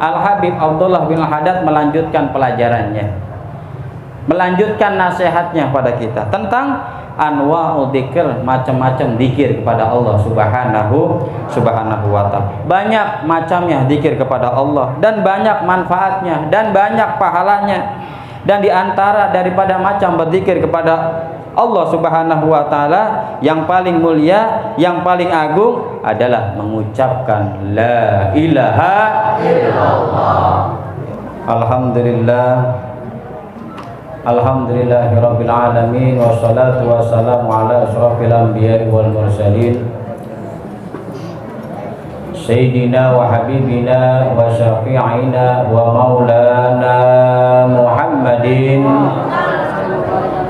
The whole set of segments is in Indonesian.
Al-Habib Abdullah bin Al-Haddad melanjutkan pelajarannya, melanjutkan nasihatnya pada kita tentang anwa'ul dzikr, macam-macam zikir kepada Allah subhanahu wa ta'ala. Banyak macamnya zikir kepada Allah dan banyak manfaatnya dan banyak pahalanya. Dan diantara daripada macam berzikir kepada Allah subhanahu wa ta'ala yang paling mulia, yang paling agung adalah mengucapkan la ilaha illallah. Alhamdulillah, alhamdulillahirabbil alamin, wassalatu wassalamu ala asyrafil anbiya'i wal mursalin sayyidina wa habibina wa syafi'ina wa maulana Muhammadin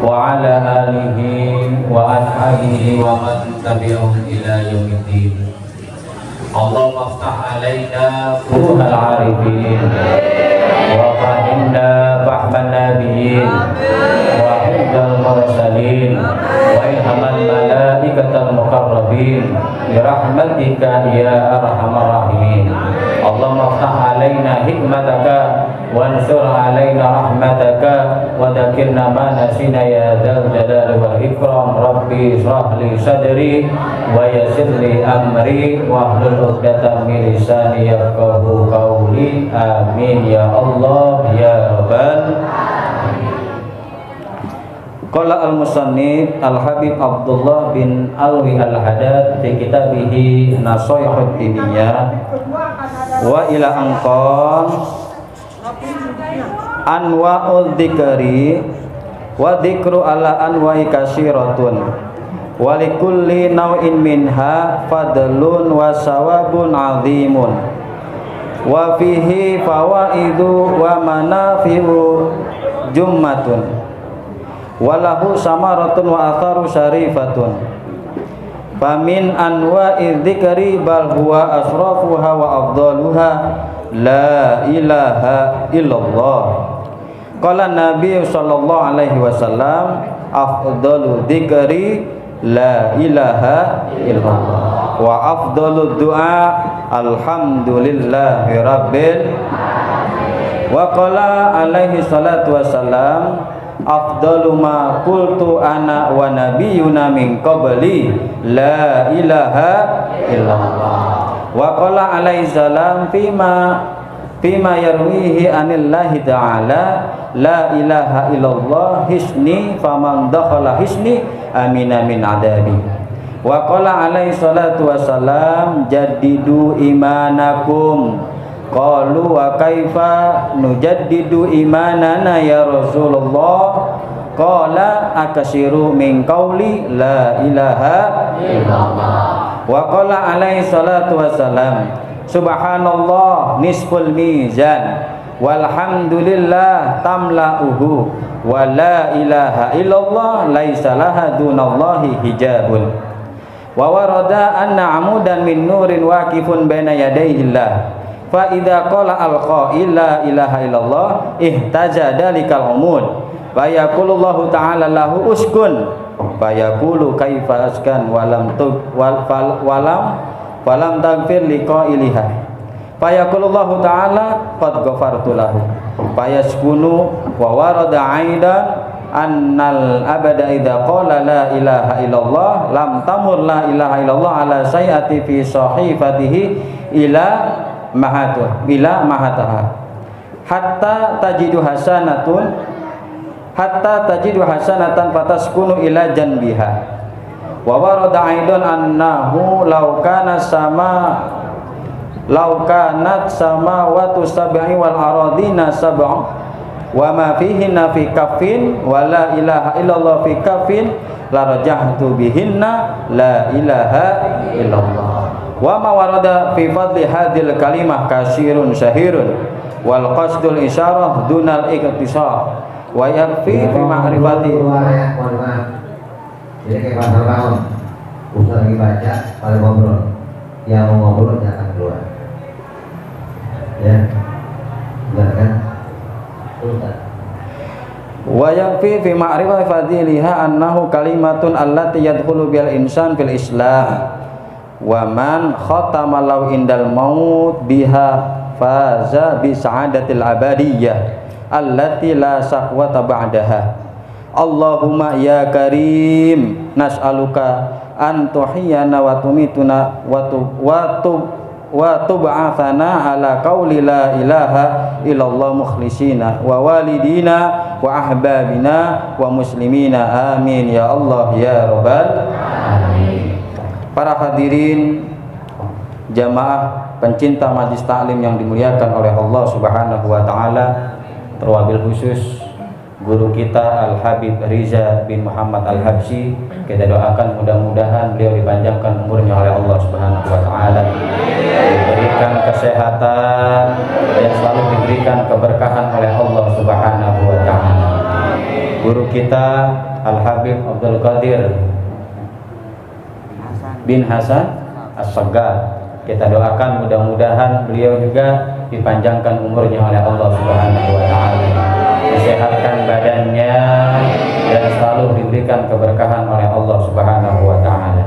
wa ala alihi wa ashabihi wa man tabi'ahum ila yaumiddin. Allahumma aftah alaina furuhal arifin wa fahimna fahman nabiyyin wa hujjal mursalin wa ilhamal malaikatal muqarrabin bi rahmatika ya arhamar rahimin. Allahumma aftah alaina hikmataka wansur alaina rahmataka wa dzakirna ma nasina ya dzal jalali wal ikram. Rabbi ishrah li sadri wa yassir li amri wa hlul 'uqdatam min lisani yafqahu qawli. Amin ya Allah ya rabbal alamin. Qala al-musannif Al-Habib Abdullah bin Alwi Al-Haddad fi kitabihi Nasaihud Diniyah wa ila anqan anwa'ul dzikri wa dzikru ala anwa'i katsiratun wa likulli naw'in minha fadlun wa sawabun 'azimun wa fihi fawaidu wa manafi'u jummatun walahu samaratun wa atharu syarifatun. Famin anwa'i dzikri bal huwa asrafuha wa afdaluha la ilaha illallah. Qala Nabi sallallahu alaihi wasallam afdalu dzikri la ilaha illallah wa afdalu du'a alhamdulillahi rabbil alamin. Wa qala alaihi salatu wassalam afdalu ma qultu ana wa nabiyyuna min qabli la ilaha illallah. Wa qala alaihi salam fima yarwihi anillahi ta'ala la ilaha illallah hisni faman dakhala hisni amina min adabi. Wa qala alaihi salatu wassalam jaddidu imanakum. Qalu wa kaifa nujaddidu imanana ya Rasulullah? Qala akasiru min qauli la ilaha illallah. Wa qala alaihi salatu wassalam subhanallah nisful mizan walhamdulillah tamla'uhu wa la ilaha illallah laisa laha dunallahi hijabun. Wa warada anna amudan min nurin waqifun baina yadayillah fa idza qala al-qa'il la ilaha illallah ihtaja dalikal umud wa yaqulullahu ta'ala lahu uskun fa yaqulu kaifa askan walam tagfir liqa'iliha fa yaqulullahu ta'ala qad ghafartu lahu fa yaskunu. Wa warada aidan annal abada idza qala la ilaha illallah lam tamur la ilaha illallah ala sayati fi sahifatihi ila mahataha hatta tajidu hasanatan fataskunu ila janbiha. Wa warada aidan annahu law kanat samawati sab'i wal aradina sab'a wa ma fihinna fi kaffin wa la ilaha illallah fi kaffin la rajahtu bihinna la ilaha illallah. Wa ma warada fi fadli hadhil kalimah kasirun syahirun wal qasdul isyarah dunal iktisar wa yakfi fi ma'rifati. Jadi kayak pasal bangun Ustaz lagi baca, pada ngobrol, yang mau ngobrol jangan keluar ya, benar kan Ustaz. Wa yakfi fi ma'rifati fadiliha annahu kalimatun allati yadkhulu bil insan fil islam wa man khatama law indal maut biha faza bi sa'adatil abadiyyah allati la saqwata ba'daha. Allahumma ya karim nas'aluka an tuhiyana wa tumituna wa tub'athana ala qauli la ilaha illallah mukhlisina wa walidina wa ahbabina wa muslimina amin ya Allah ya rabbal alamin. Para hadirin jamaah pencinta majlis taklim yang dimuliakan oleh Allah Subhanahu wa taala, terwabil khusus guru kita Al-Habib Riza bin Muhammad Al-Habsyi, kita doakan mudah-mudahan beliau dipanjangkan umurnya oleh Allah Subhanahu wa taala, diberikan kesehatan dan selalu diberikan keberkahan oleh Allah Subhanahu wa taala. Guru kita Al-Habib Abdul Qadir bin Hasan As-Saggar, kita doakan mudah-mudahan beliau juga dipanjangkan umurnya oleh Allah Subhanahu wa taala, disehatkan badannya dan selalu diberikan keberkahan oleh Allah Subhanahu wa taala.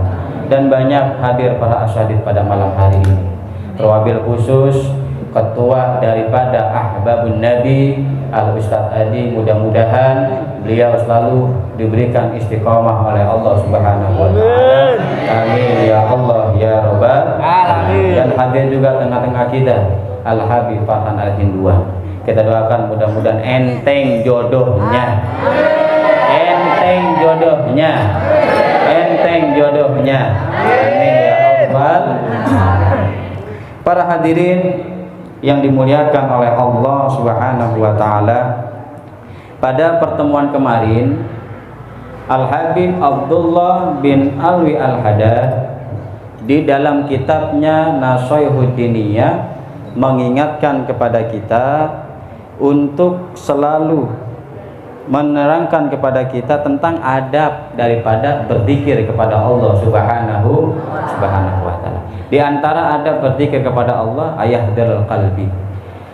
Dan banyak hadir para asyadid pada malam hari ini, terwabil khusus ketua daripada Ahbabun Nabi Al-Ustadz Adi, mudah-mudahan beliau selalu diberikan istiqomah oleh Allah Subhanahu wa taala. Amin ya Allah ya rabbal alamin. Dan hadir juga tengah-tengah kita Al-Habib Farhan Al-Hinduan, kita doakan mudah-mudahan enteng jodohnya, enteng jodohnya, enteng jodohnya. Amin ya rabbal alamin. Para hadirin yang dimuliakan oleh Allah Subhanahu wa taala, pada pertemuan kemarin Al-Habib Abdullah bin Alwi Al-Haddad di dalam kitabnya Nashaihud Diniyah mengingatkan kepada kita untuk selalu menerangkan kepada kita tentang adab daripada berzikir kepada Allah Subhanahu wa taala. Di antara adab berzikir kepada Allah, ayahdharul qalbi,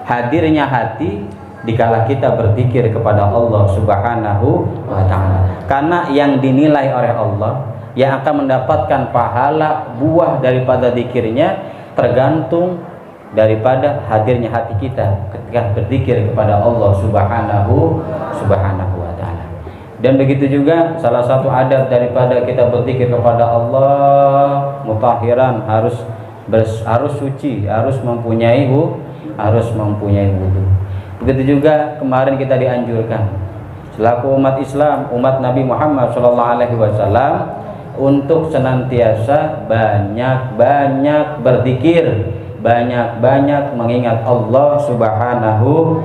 hadirnya hati dikala kita berzikir kepada Allah Subhanahu wa taala. Karena yang dinilai oleh Allah, yang akan mendapatkan pahala buah daripada zikirnya, tergantung daripada hadirnya hati kita ketika berzikir kepada Allah Subhanahu wa taala. Dan begitu juga salah satu adab daripada kita berzikir kepada Allah, mutahhiran, harus suci, harus mempunyai wudu. Begitu juga kemarin kita dianjurkan selaku umat Islam, umat Nabi Muhammad SAW, untuk senantiasa banyak berzikir, banyak mengingat Allah Subhanahu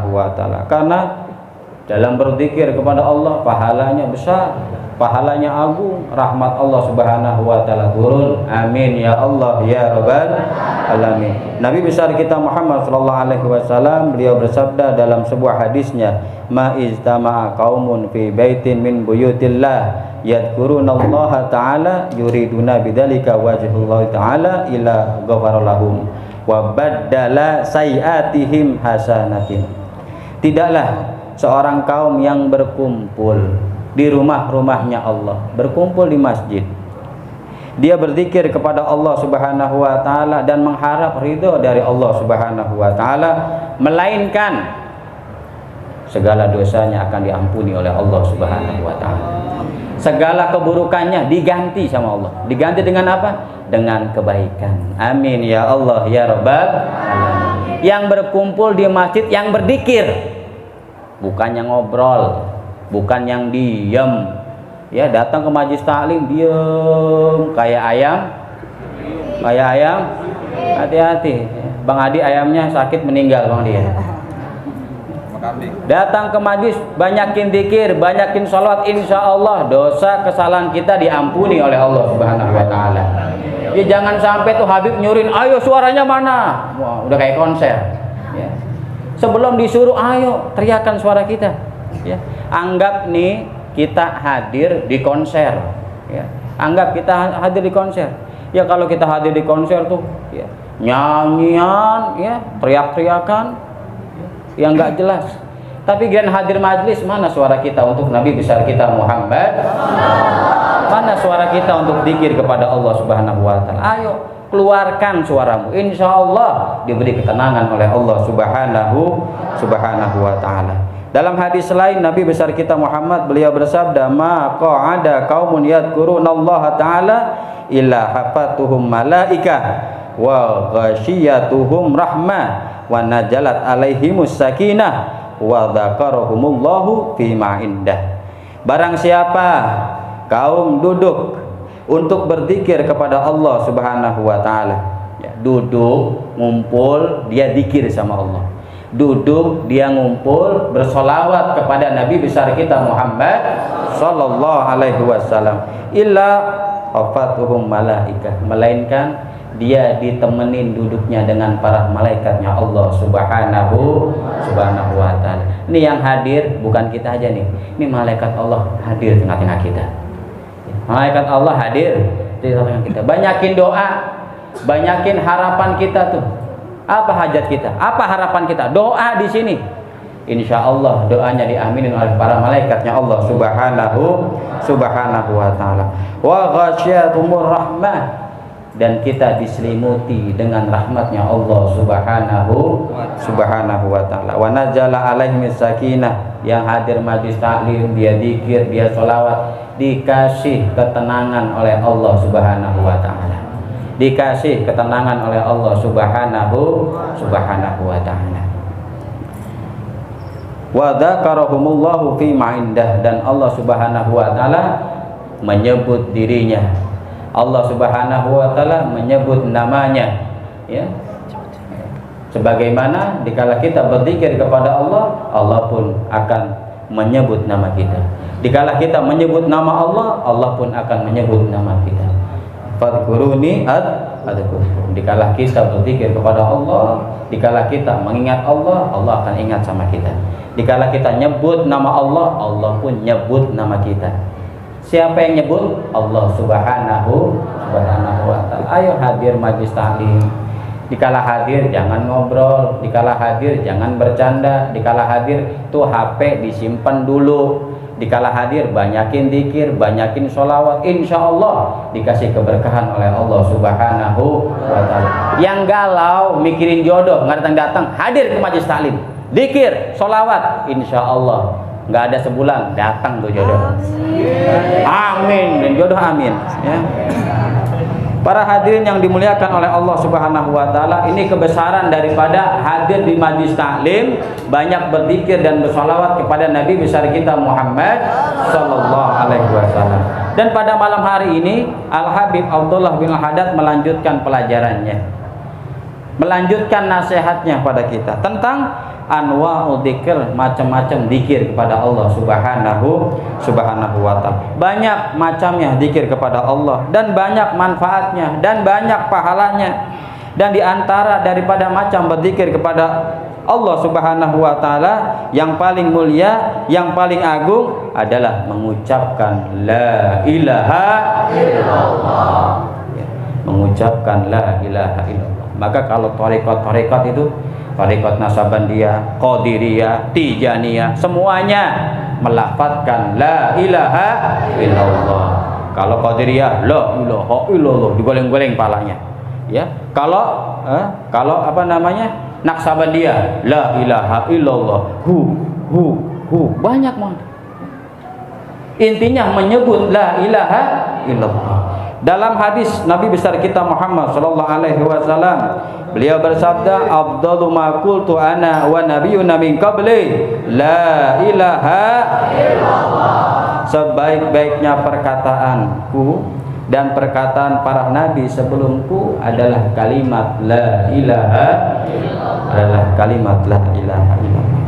wa taala. Karena dalam berzikir kepada Allah pahalanya besar, pahalanya agung, rahmat Allah Subhanahu wa taala turun. Amin ya Allah ya rabbal alamin. Nabi besar kita Muhammad sallallahu alaihi wasallam, beliau bersabda dalam sebuah hadisnya, ma iztama'a qaumun fi baitin min buyutillah yadhkurunallaha ta'ala yuriduna bidzalika wajhullah ta'ala ila ghafara lahum wa baddala sayiatihim hasanatin. Tidaklah seorang kaum yang berkumpul di rumahnya Allah, berkumpul di masjid, dia berzikir kepada Allah Subhanahu wa taala dan mengharap ridho dari Allah Subhanahu wa taala, melainkan segala dosanya akan diampuni oleh Allah Subhanahu wa taala. Segala keburukannya diganti sama Allah. Diganti dengan apa? Dengan kebaikan. Amin ya Allah ya rabbal alamin. Yang berkumpul di masjid yang berzikir, bukan yang ngobrol, bukan yang diem, ya, datang ke majelis taklim diem kayak ayam, hati-hati Bang Adi, ayamnya sakit meninggal Bang dia. Datang ke majelis banyakin zikir, banyakin sholawat, insya Allah dosa kesalahan kita diampuni oleh Allah Subhanahu wa taala. Ya, jangan sampai tuh Habib nyurin, ayo suaranya mana, wah, udah kayak konser, ya. Sebelum disuruh ayo teriakan suara kita, ya. Anggap nih kita hadir di konser, ya. Anggap kita hadir di konser. Ya, kalau kita hadir di konser tuh, ya, nyanyian, ya, teriak-teriakan, yang nggak jelas. Tapi gian hadir majlis, mana suara kita untuk Nabi besar kita Muhammad? Mana suara kita untuk zikir kepada Allah Subhanahu wa taala? Ayo keluarkan suaramu. Insya Allah diberi ketenangan oleh Allah Subhanahu wa ta'ala. Dalam hadis lain Nabi besar kita Muhammad, beliau bersabda, ma qa'ada qaumun yadhkurunallaha ta'ala illa hafatuhum malaikah wa ghasyiyatuhum rahmah wa najalat alaihimus sakinah wa dzakarahumullahu fima indah. Barang siapa kaum duduk untuk berzikir kepada Allah Subhanahu wa ta'ala, ya, duduk ngumpul dia zikir sama Allah, duduk dia ngumpul bersolawat kepada Nabi besar kita Muhammad sallallahu alaihi wasallam, illa hafatuhum malaikah, melainkan dia ditemenin duduknya dengan para malaikatnya Allah Subhanahu wa ta'ala. Ini yang hadir bukan kita aja nih, ini malaikat Allah hadir di tengah-tengah kita. Malaikat Allah hadir di tengah-tengah kita. Banyakin doa, banyakin harapan kita tuh. Apa hajat kita? Apa harapan kita? Doa di sini. Insya Allah doanya diaminin oleh para malaikatnya Allah Subhanahu wa ta'ala. Wa ghasyiatumur rahmah, dan kita diselimuti dengan rahmatnya Allah Subhanahu wa ta'ala. Wa najala alaihim sakinah, yang hadir majlis taklim, dia zikir, dia sholawat, dikasih ketenangan oleh Allah Subhanahu wa ta'ala, dikasih ketenangan oleh Allah Subhanahu wa ta'ala. Wa dzakarahumullahu fi ma'indah, dan Allah Subhanahu wa ta'ala menyebut dirinya, Allah Subhanahu wa ta'ala menyebut namanya, ya. Sebagaimana dikala kita berzikir kepada Allah, Allah pun akan menyebut nama kita. Dikala kita menyebut nama Allah, Allah pun akan menyebut nama kita. Fadhkuruni adzkurkum. Dikala kita berzikir kepada Allah, dikala kita mengingat Allah, Allah akan ingat sama kita. Dikala kita nyebut nama Allah, Allah pun nyebut nama kita. Siapa yang nyebut? Allah Subhanahu wa ta'ala. Ayo hadir majlis taklim. Dikala hadir jangan ngobrol, dikala hadir jangan bercanda, dikala hadir tuh HP disimpan dulu. Dikala hadir banyakin zikir, banyakin sholawat, insya Allah dikasih keberkahan oleh Allah Subhanahu wa ta'ala. Yang galau mikirin jodoh nggak datang-datang, hadir ke majlis taklim, zikir, sholawat, insya Allah nggak ada sebulan datang tuh jodoh. Amin, dan jodoh amin, ya. Para hadirin yang dimuliakan oleh Allah Subhanahu wa ta'ala, ini kebesaran daripada hadir di majlis taklim, banyak berzikir dan bersolawat kepada Nabi besar kita Muhammad sallallahu alaihi wasallam. Dan pada malam hari ini Al-Habib Abdullah bin Al-Haddad melanjutkan pelajarannya, melanjutkan nasihatnya pada kita tentang anwa'u dzikr, macam-macam zikir kepada Allah Subhanahu wa ta'ala. Banyak macamnya zikir kepada Allah, dan banyak manfaatnya, dan banyak pahalanya. Dan diantara daripada macam berzikir kepada Allah Subhanahu wa ta'ala, yang paling mulia, yang paling agung adalah mengucapkan la ilaha illallah, ya, mengucapkan la ilaha illallah. Maka kalau tarekat itu, tarekat Nasabandiyah, Qadiriyah, Tijaniyah, semuanya melafadzkan la ilaha illallah. Kalau Qadiriyah la ilaha illallah, digoleng-goleng palanya, ya. Kalau apa namanya, Naksabandiyah la ilaha illallah, banyak banget. Intinya menyebut la ilaha illallah. Dalam hadis Nabi besar kita Muhammad sallallahu alaihi wasallam, beliau bersabda, afdalu ma qultu ana wa nabiyyuna min qabli la ilaha illallah. Sebaik-baiknya perkataanku dan perkataan para nabi sebelumku adalah kalimat la ilaha illallah, adalah kalimat la ilaha illallah.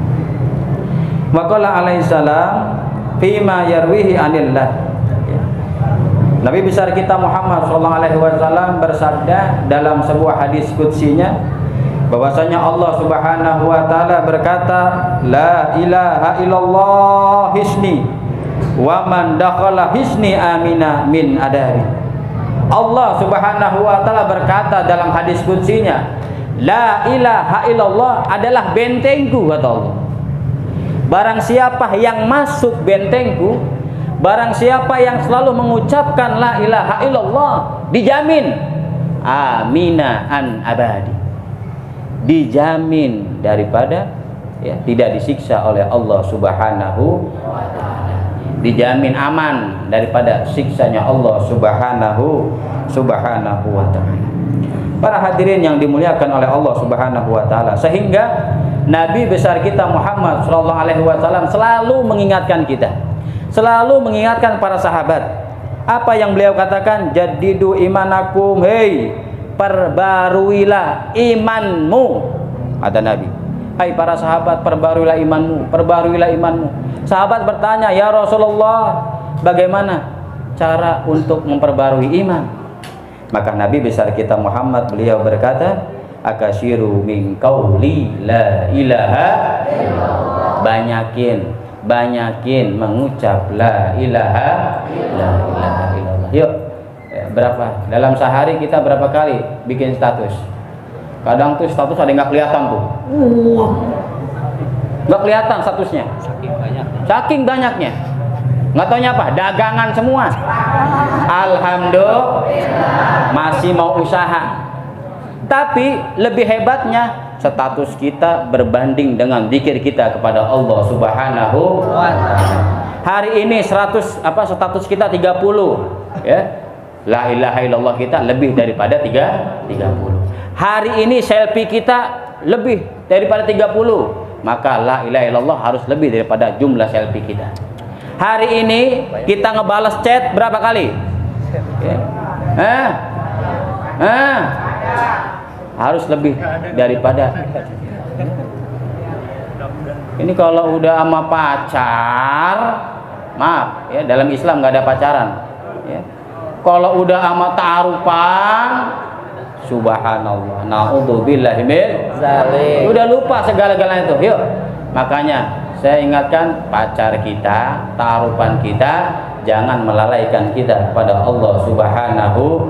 Maqala alaihi salam fima yarwihi anillah. Nabi besar kita Muhammad SAW bersabda dalam sebuah hadis qudsinya, bahwasanya Allah Subhanahu wa ta'ala berkata, la ilaha illallah hisni wa man dakhala hisni amina min adari. Allah Subhanahu wa ta'ala berkata dalam hadis qudsinya, la ilaha illallah adalah bentengku, kata Allah. Barang siapa yang masuk bentengku, barang siapa yang selalu mengucapkan la ilaha illallah, dijamin amina an abadi, dijamin daripada tidak disiksa oleh Allah Subhanahu wa taala, dijamin aman daripada siksanya Allah Subhanahu wa taala. Para hadirin yang dimuliakan oleh Allah Subhanahu wa taala, sehingga Nabi besar kita Muhammad sallallahu alaihi wasallam selalu mengingatkan kita, selalu mengingatkan para sahabat. Apa yang beliau katakan? Jaddidu imanakum, hei, perbaruilah imanmu, kata Nabi. Hai para sahabat, perbaruilah imanmu, perbaruilah imanmu. Sahabat bertanya, ya Rasulullah, bagaimana cara untuk memperbarui iman? Maka Nabi besar kita Muhammad beliau berkata, akasyiru min qauli la ilaha illallah. Banyakin mengucap la ilaha illallah. Yuk, berapa? Dalam sehari kita berapa kali bikin status? Kadang tuh status ada yang nggak kelihatan tuh. Nggak kelihatan statusnya. Saking banyaknya. Nggak taunya apa? Dagangan semua. Alhamdulillah masih mau usaha. Tapi lebih hebatnya status kita berbanding dengan zikir kita kepada Allah Subhanahu wa taala. Hari ini status kita 30 ya. La ilaha illallah kita lebih daripada 30. Hari ini selfie kita lebih daripada 30. Maka la ilaha illallah harus lebih daripada jumlah selfie kita. Hari ini kita ngebalas chat berapa kali? Ya. Harus lebih daripada. Ini kalau udah sama pacar, maaf ya, dalam Islam nggak ada pacaran ya. Kalau udah sama tarupan, subhanallah, naudzubillahi min dzalik, udah lupa segala-galanya itu. Yuk, makanya saya ingatkan pacar kita, tarupan kita, jangan melalaikan kita kepada Allah Subhanahu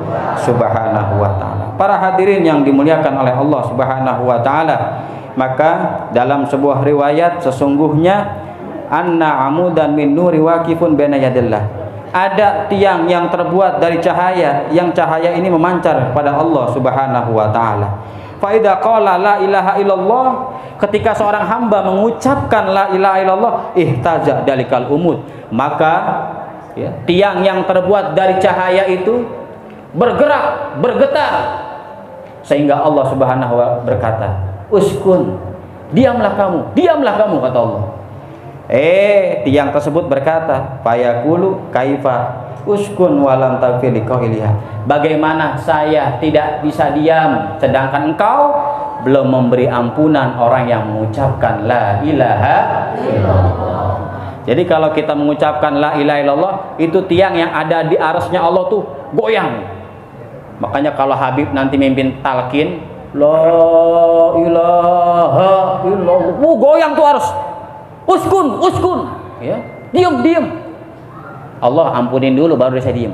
wa taala. Para hadirin yang dimuliakan oleh Allah Subhanahu wa taala, maka dalam sebuah riwayat sesungguhnya anna amudan min nuri waqifun baina yadillah. Ada tiang yang terbuat dari cahaya, yang cahaya ini memancar kepada Allah Subhanahu wa taala. Fa idza qala la ilaha illallah, ketika seorang hamba mengucapkan la ilaha illallah, ihtaza dalikal umud, maka ya, tiang yang terbuat dari cahaya itu bergerak, bergetar, sehingga Allah Subhanahu wa taala berkata, uskun, diamlah kamu, kata Allah. Tiang tersebut berkata, fayaqulu kaifa uskun walam tagfir liqailiha. Bagaimana saya tidak bisa diam sedangkan engkau belum memberi ampunan orang yang mengucapkan la ilaha illallah. Jadi kalau kita mengucapkan la ilaha illallah, itu tiang yang ada di arasnya Allah tuh goyang. Makanya kalau Habib nanti mimpin talqin, la ilaha illallah, goyang tuh arus. Uskun, ya, diam. Allah ampunin dulu baru saya diam.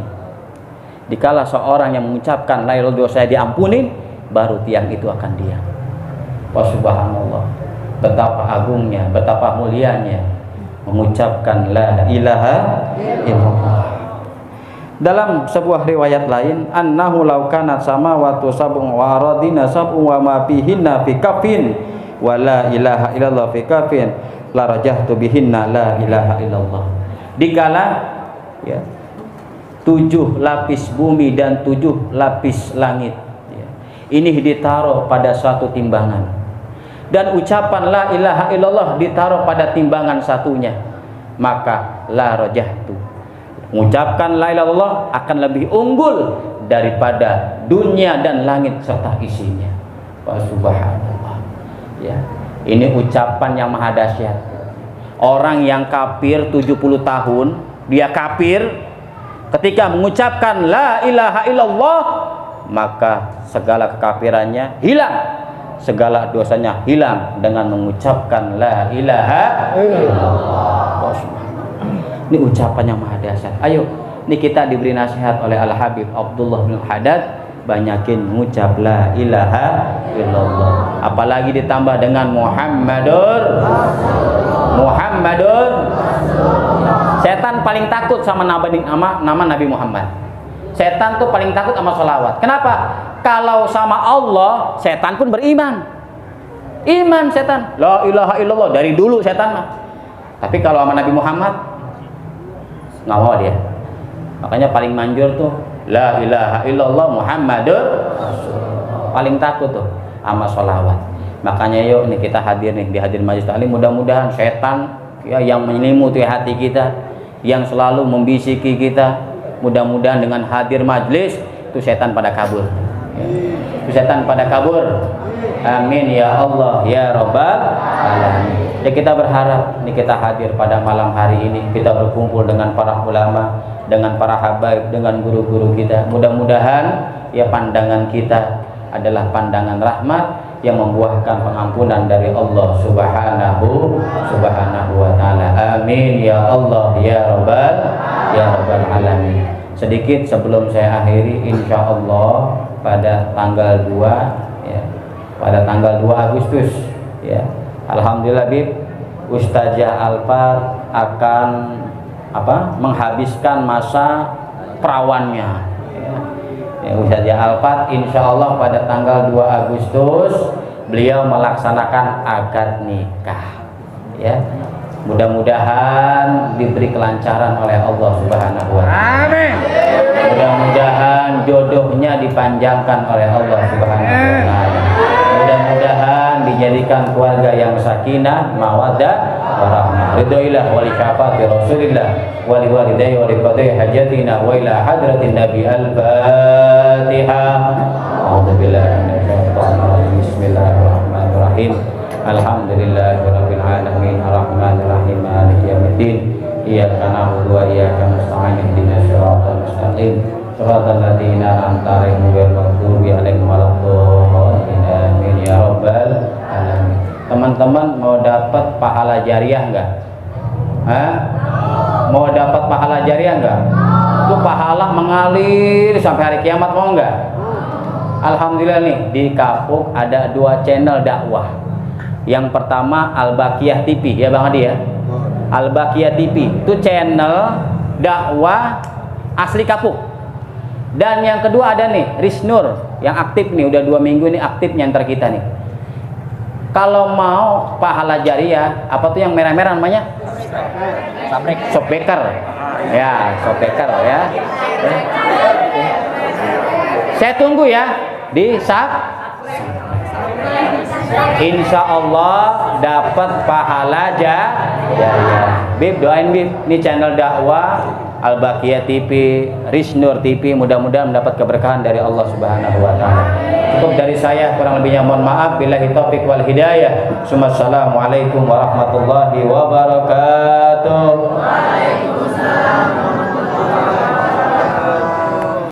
Dikala seorang yang mengucapkan la ilaha illallah saya diampunin, baru tiang itu akan diam. Wah, subhanallah, betapa agungnya, betapa mulianya mengucapkan la ilaha illallah. Dalam sebuah riwayat lain, annahu law kanat samawati sab'un wa aradina sab'un wa ma fihinna fi kafin wa la ilaha illallah fi kafin la rajahtu bihinna la ilaha illallah. Dikala ya, 7 lapis bumi dan 7 lapis langit ya, ini ditaruh pada suatu timbangan, dan ucapan la ilaha illallah ditaruh pada timbangan satunya, maka la rajahtu, mengucapkan la ilaha illallah akan lebih unggul daripada dunia dan langit serta isinya. Subhanallah ya. Ini ucapan yang maha dahsyat. Orang yang kafir 70 tahun, dia kafir, ketika mengucapkan la ilaha illallah, maka segala kekafirannya hilang, segala dosanya hilang dengan mengucapkan la ilaha illallah. Ini ucapan yang maha dahsyat. Ayo, ini kita diberi nasihat oleh Al-Habib Abdullah bin Haddad, banyakin mengucap la ilaha illallah, apalagi ditambah dengan Muhammadur. Setan paling takut sama nama Nabi Muhammad. Setan tuh paling takut sama sholawat. Kenapa? Kalau sama Allah, setan pun beriman. Iman setan. La ilaha illallah dari dulu setan mah. Tapi kalau sama Nabi Muhammad nggak mau dia. Makanya paling manjur tuh la ilaha illallah Muhammadur Rasulullah. Paling takut tuh sama sholawat. Makanya yuk nih kita hadir nih di hadir majelis taklim, mudah-mudahan setan ya yang menyelimuti hati kita, yang selalu membisiki kita, mudah-mudahan dengan hadir majelis itu setan pada kabur. Ya. Itu setan pada kabur. Amin ya Allah ya Rabbal alamin. Ya kita berharap nih kita hadir pada malam hari ini, kita berkumpul dengan para ulama, dengan para habaib, dengan guru-guru kita. Mudah-mudahan ya pandangan kita adalah pandangan rahmat yang membuahkan pengampunan dari Allah subhanahu wa ta'ala. Amin ya Allah ya Rabbal alamin. Sedikit sebelum saya akhiri, insya Allah pada tanggal 2 ya, pada tanggal 2 Agustus ya, alhamdulillah Bib, Ustazah Alfat akan menghabiskan masa perawannya. Ustazah Alfat insya Allah pada tanggal 2 Agustus beliau melaksanakan akad nikah ya. Mudah-mudahan diberi kelancaran oleh Allah Subhanahu wa ta'ala. Amin. Mudah-mudahan jodohnya dipanjangkan oleh Allah Subhanahu wa ta'ala. Mudah-mudahan dijadikan keluarga yang sakinah, mawaddah, warahmah. Ridhoillah wa li syafaati Rasulillah wa li walidayhi wa li qadai hajatina wa ila hadratin Nabi al-Fatihah. A'udzubillahi minasyaitonir rajim. Bismillahirrahmanirrahim. Alhamdulillahirabbil alamin arrahmanir rahim maliki yaumiddin. Iyyaka na'budu wa iyyaka nasta'in ihdinas siratal mustaqim siratal ladzina an'amta 'alaihim ghairil maghdubi 'alaihim waladdallin. Amin ya rabbal alamin. Teman-teman mau dapat pahala jariah enggak? Mau dapat pahala jariah enggak? Itu pahala mengalir sampai hari kiamat, mau enggak? Alhamdulillah nih di Kapuk ada 2 channel dakwah. Yang pertama Al-Baqiyah TV ya Bang Adi ya. Al-Baqiyah TV itu channel dakwah asli Kapuk. Dan yang kedua ada nih Risnur yang aktif nih, udah 2 minggu ini aktif nyantar kita nih. Kalau mau pahala jariah, apa tuh yang merah-merah namanya? Shopbacker. Ya, Shopbacker ya. Saya tunggu ya di insya Allah dapat pahala jariah. Bib, doain Bib, ini channel dakwah Al-Baqiyah TV, Risnur TV, mudah-mudahan mendapat keberkahan dari Allah Subhanahu wa ta'ala. Cukup dari saya, kurang lebihnya mohon maaf. Billahi taufiq wal hidayah. Assalamualaikum warahmatullahi wabarakatuh.